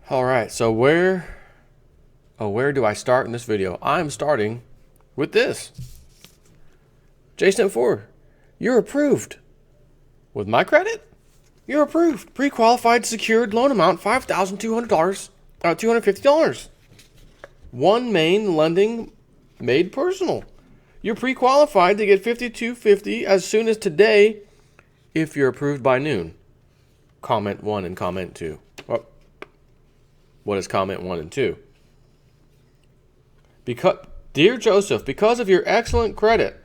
All right, so where do I start in this video? I'm starting with this. Jsnip4, you're approved. With my credit, you're approved. Pre-qualified secured loan amount $5,200, $250. One main lending made personal. You're pre-qualified to get $5,250 as soon as today if you're approved by noon. Comment 1 and comment 2. Oh, what is comment 1 and 2? Dear Joseph, because of your excellent credit,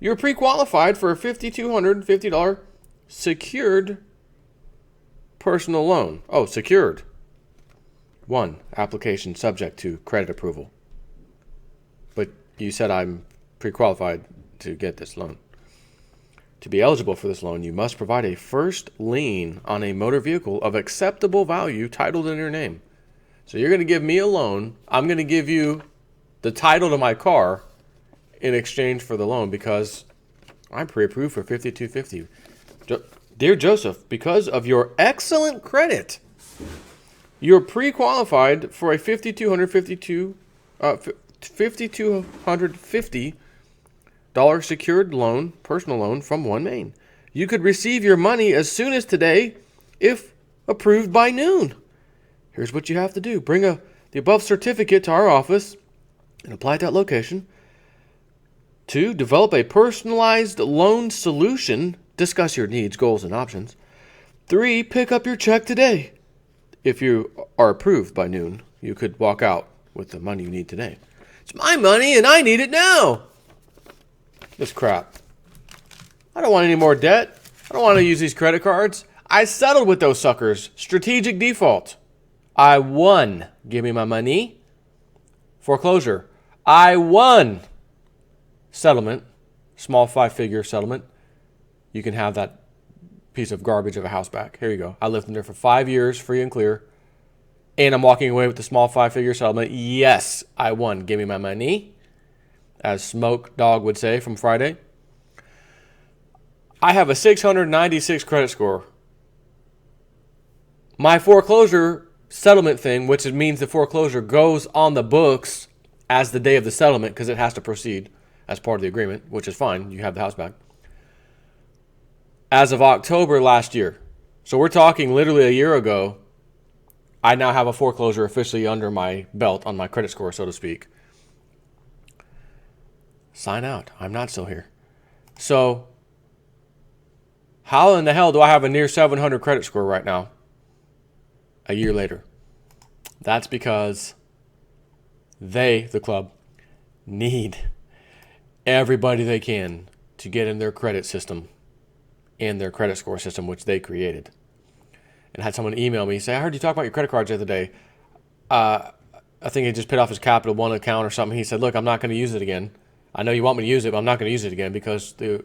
you're pre-qualified for a $5,250 secured personal loan. Oh, secured. 1. Application subject to credit approval. But you said I'm pre-qualified to get this loan. To be eligible for this loan, you must provide a first lien on a motor vehicle of acceptable value titled in your name. So you're going to give me a loan. I'm going to give you the title to my car in exchange for the loan because I'm pre-approved for $5,250. Dear Joseph, because of your excellent credit, you're pre-qualified for a $5,250 secured loan, personal loan from One Main. You could receive your money as soon as today if approved by noon. Here's what you have to do. Bring the above certificate to our office and apply at that location. 2. Develop a personalized loan solution. Discuss your needs, goals, and options. 3. Pick up your check today. If you are approved by noon, you could walk out with the money you need today. It's my money and I need it now. This crap. I don't want any more debt. I don't want to use these credit cards. I settled with those suckers. Strategic default. I won. Give me my money. Foreclosure. I won. Settlement. Small 5-figure settlement. You can have that piece of garbage of a house back. Here you go. I lived in there for 5 years, free and clear. And I'm walking away with the small 5-figure settlement. Yes, I won. Give me my money. As Smoke Dog would say from Friday. I have a 696 credit score. My foreclosure settlement thing, which means the foreclosure goes on the books as the day of the settlement because it has to proceed as part of the agreement, which is fine. You have the house back. As of October last year. So we're talking literally a year ago. I now have a foreclosure officially under my belt on my credit score, so to speak. Sign out. I'm not still here. So how in the hell do I have a near 700 credit score right now? A year later. That's because they, the club, need everybody they can to get in their credit system and their credit score system, which they created. And I had someone email me, say, I heard you talk about your credit cards the other day. I think he just paid off his Capital One account or something. He said, look, I'm not going to use it again. I know you want me to use it, but I'm not going to use it again because the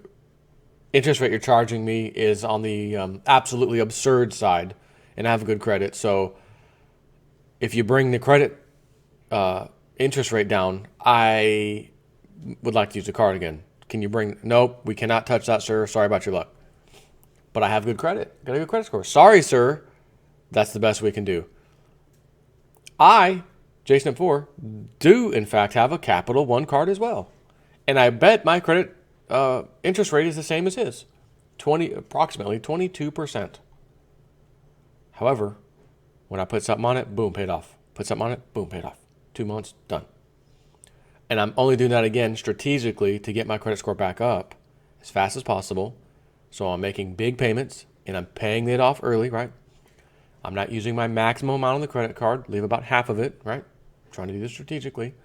interest rate you're charging me is on the absolutely absurd side, and I have a good credit. So if you bring the credit interest rate down, I would like to use the card again. Can you bring? Nope, we cannot touch that, sir. Sorry about your luck. But I have good credit. Got a good credit score. Sorry, sir. That's the best we can do. I, Jsnip4, do in fact have a Capital One card as well. And I bet my credit interest rate is the same as his. Approximately 22%. However, when I put something on it, boom, paid off. Put something on it, boom, paid off. 2 months, done. And I'm only doing that again strategically to get my credit score back up as fast as possible. So I'm making big payments and I'm paying it off early, right? I'm not using my maximum amount on the credit card. Leave about half of it, right? I'm trying to do this strategically.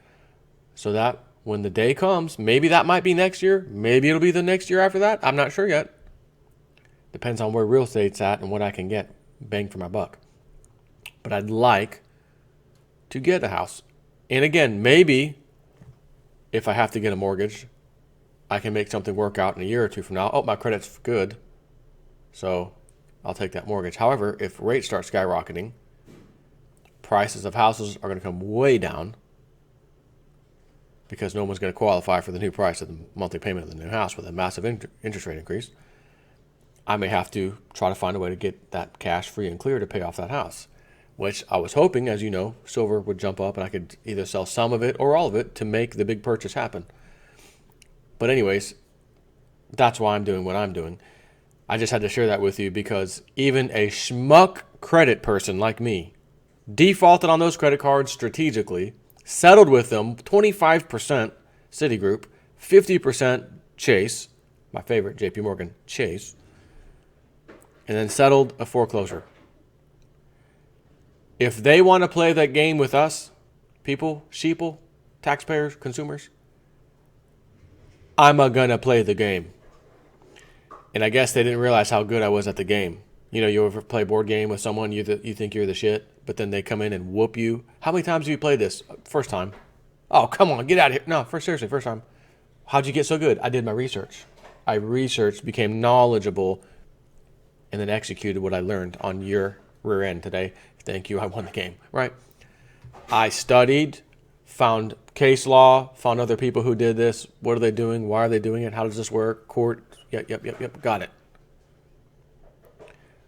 So that when the day comes, maybe that might be next year. Maybe it'll be the next year after that. I'm not sure yet. Depends on where real estate's at and what I can get bang for my buck. But I'd like to get a house. And again, maybe if I have to get a mortgage, I can make something work out in a year or two from now. Oh, my credit's good, so I'll take that mortgage. However, if rates start skyrocketing, prices of houses are going to come way down because no one's going to qualify for the new price of the monthly payment of the new house with a massive interest rate increase. I may have to try to find a way to get that cash free and clear to pay off that house. which I was hoping, as you know, silver would jump up and I could either sell some of it or all of it to make the big purchase happen. But anyways, that's why I'm doing what I'm doing. I just had to share that with you because even a schmuck credit person like me defaulted on those credit cards strategically, settled with them 25% Citigroup, 50% Chase, my favorite, JP Morgan, Chase, and then settled a foreclosure. If they want to play that game with us, people, sheeple, taxpayers, consumers, I'm gonna play the game. And I guess they didn't realize how good I was at the game. You know, you ever play a board game with someone you think you're the shit, but then they come in and whoop you? How many times have you played this? First time. Oh, come on, get out of here. No, seriously, first time. How'd you get so good? I did my research. I researched, became knowledgeable, and then executed what I learned on your rear end today. Thank you, I won the game, right? I studied, found case law, found other people who did this. What are they doing? Why are they doing it? How does this work? Court. Yep. Got it.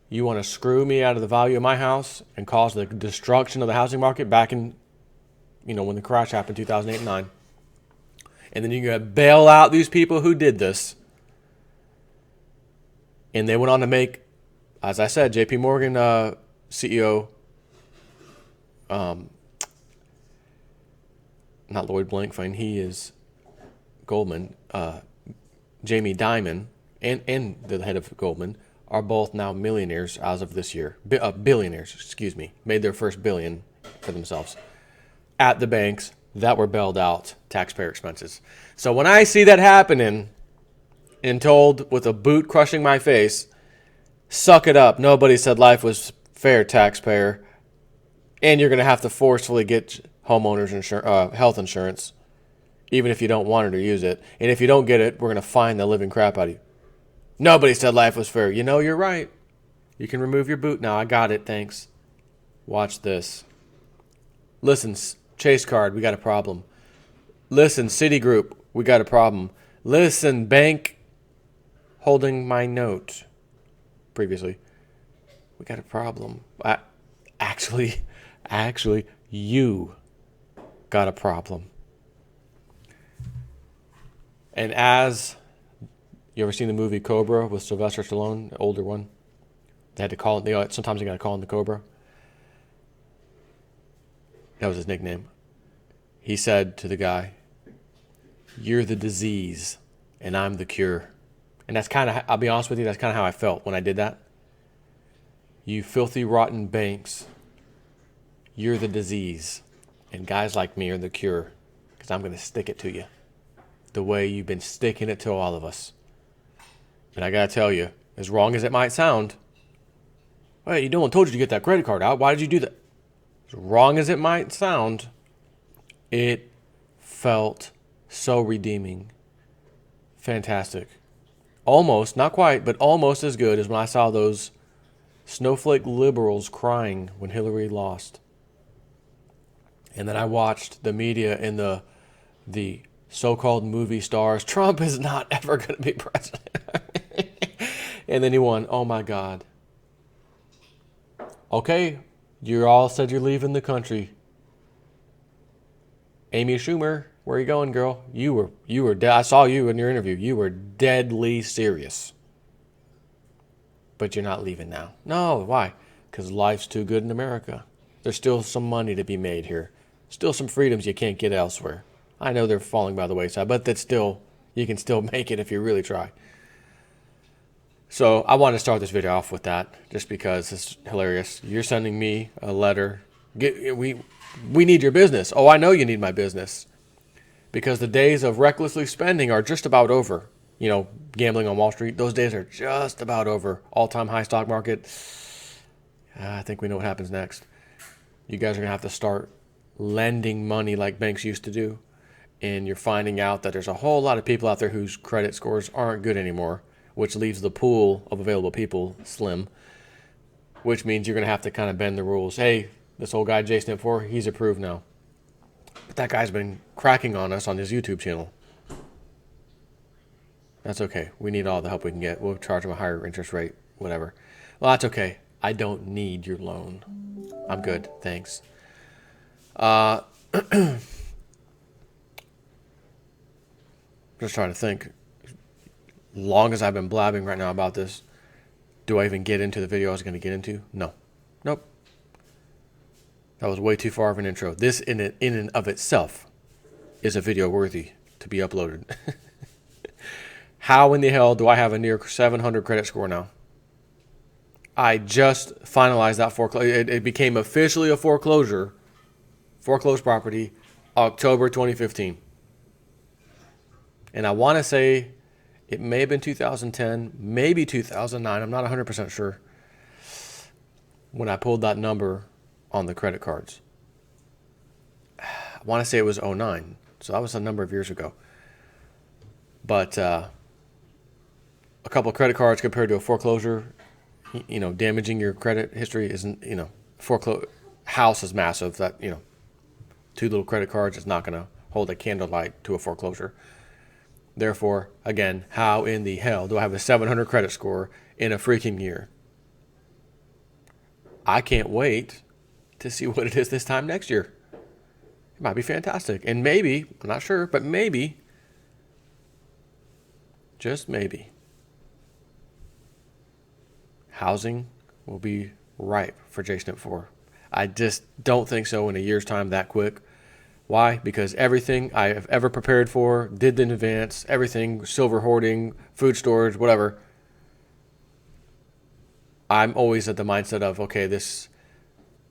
You want to screw me out of the value of my house and cause the destruction of the housing market back in, when the crash happened, 2008 and 9. And then you're going to bail out these people who did this. And they went on to make, as I said, JP Morgan CEO, not Lloyd Blankfein, he is Goldman, Jamie Dimon, and the head of Goldman are both now millionaires as of this year. Billionaires, made their first billion for themselves at the banks that were bailed out, taxpayer expenses. So when I see that happening and told with a boot crushing my face, suck it up, nobody said life was fair, taxpayer, and you're going to have to forcefully get homeowners health insurance, even if you don't want it or use it. And if you don't get it, we're going to fine the living crap out of you. Nobody said life was fair. You're right. You can remove your boot now. I got it. Thanks. Watch this. Listen, Chase card, we got a problem. Listen, Citigroup, we got a problem. Listen, bank holding my note previously, we got a problem. Actually, you got a problem. And as you ever seen the movie Cobra with Sylvester Stallone, the older one? They had to call it. Sometimes they got to call him the Cobra. That was his nickname. He said to the guy, "You're the disease, and I'm the cure." And that's kind of, I'll be honest with you, that's kind of how I felt when I did that. You filthy, rotten banks, you're the disease, and guys like me are the cure, because I'm going to stick it to you the way you've been sticking it to all of us. And I got to tell you, as wrong as it might sound, hey, no one told you to get that credit card out. Why did you do that? As wrong as it might sound, it felt so redeeming. Fantastic. Almost, not quite, but almost as good as when I saw those snowflake liberals crying when Hillary lost. And then I watched the media and the so-called movie stars. Trump is not ever going to be president. And then he won. Oh, my God. Okay, you all said you're leaving the country. Amy Schumer, where are you going, girl? You were I saw you in your interview. You were deadly serious. But you're not leaving now. No, why? Because life's too good in America. There's still some money to be made here. Still some freedoms you can't get elsewhere. I know they're falling by the wayside, but you can still make it if you really try. So I want to start this video off with that, just because it's hilarious. You're sending me a letter. We need your business. Oh, I know you need my business. Because the days of recklessly spending are just about over. Gambling on Wall Street, those days are just about over. All-time high stock market. I think we know what happens next. You guys are going to have to start lending money like banks used to do. And you're finding out that there's a whole lot of people out there whose credit scores aren't good anymore, which leaves the pool of available people slim, which means you're going to have to kind of bend the rules. Hey, this old guy, Jsnip4, he's approved now. But that guy's been cracking on us on his YouTube channel. That's okay. We need all the help we can get. We'll charge him a higher interest rate, whatever. Well, that's okay. I don't need your loan. I'm good, thanks. Just trying to think. Long as I've been blabbing right now about this, do I even get into the video I was going to get into? No. Nope. That was way too far of an intro. This in and of itself is a video worthy to be uploaded. How in the hell do I have a near 700 credit score now? I just finalized that foreclosure. It became officially a foreclosed property, October 2015. And I want to say it may have been 2010, maybe 2009. I'm not 100% sure when I pulled that number on the credit cards. I want to say it was 09. So that was a number of years ago. But a couple of credit cards compared to a foreclosure, damaging your credit history isn't, house is massive. That, 2 little credit cards is not going to hold a candlelight to a foreclosure. Therefore, again, how in the hell do I have a 700 credit score in a freaking year? I can't wait to see what it is this time next year. It might be fantastic. And maybe, I'm not sure, but maybe, just maybe, housing will be ripe for Jsnip4. I just don't think so in a year's time that quick. Why? Because everything I have ever prepared for, did in advance, everything, silver hoarding, food storage, whatever, I'm always at the mindset of, okay, this,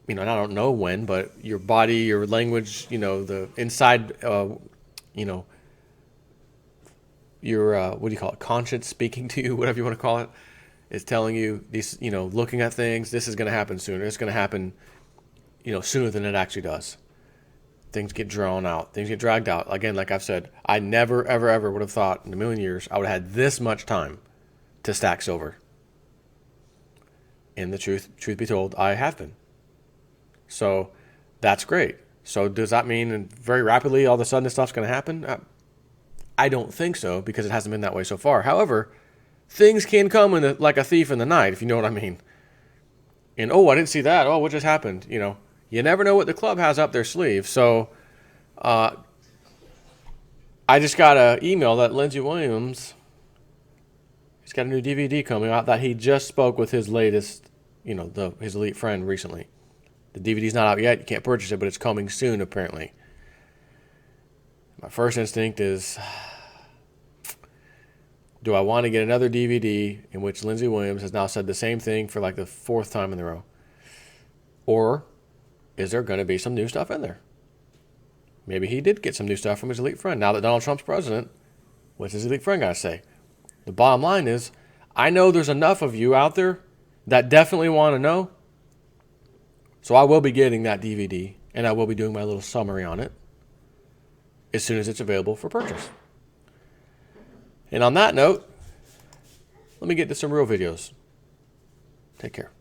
I don't know when, but your body, your language, the inside, your, what do you call it, conscience speaking to you, whatever you want to call it, is telling you, these, looking at things, this is going to happen sooner. It's going to happen, sooner than it actually does. Things get drawn out. Things get dragged out. Again, like I've said, I never, ever, ever would have thought in a million years I would have had this much time to stack silver. And the truth be told, I have been. So that's great. So does that mean very rapidly all of a sudden this stuff's going to happen? I don't think so, because it hasn't been that way so far. However, things can come like a thief in the night, if you know what I mean. And, I didn't see that. Oh, what just happened? You never know what the club has up their sleeve. So I just got an email that Lindsey Williams, he's got a new DVD coming out that he just spoke with his latest, his elite friend recently. The DVD's not out yet. You can't purchase it, but it's coming soon, apparently. My first instinct is, do I want to get another DVD in which Lindsey Williams has now said the same thing for like the 4th time in a row? Or is there going to be some new stuff in there? Maybe he did get some new stuff from his elite friend. Now that Donald Trump's president, what's his elite friend got to say? The bottom line is, I know there's enough of you out there that definitely want to know. So I will be getting that DVD, and I will be doing my little summary on it as soon as it's available for purchase. And on that note, let me get to some real videos. Take care.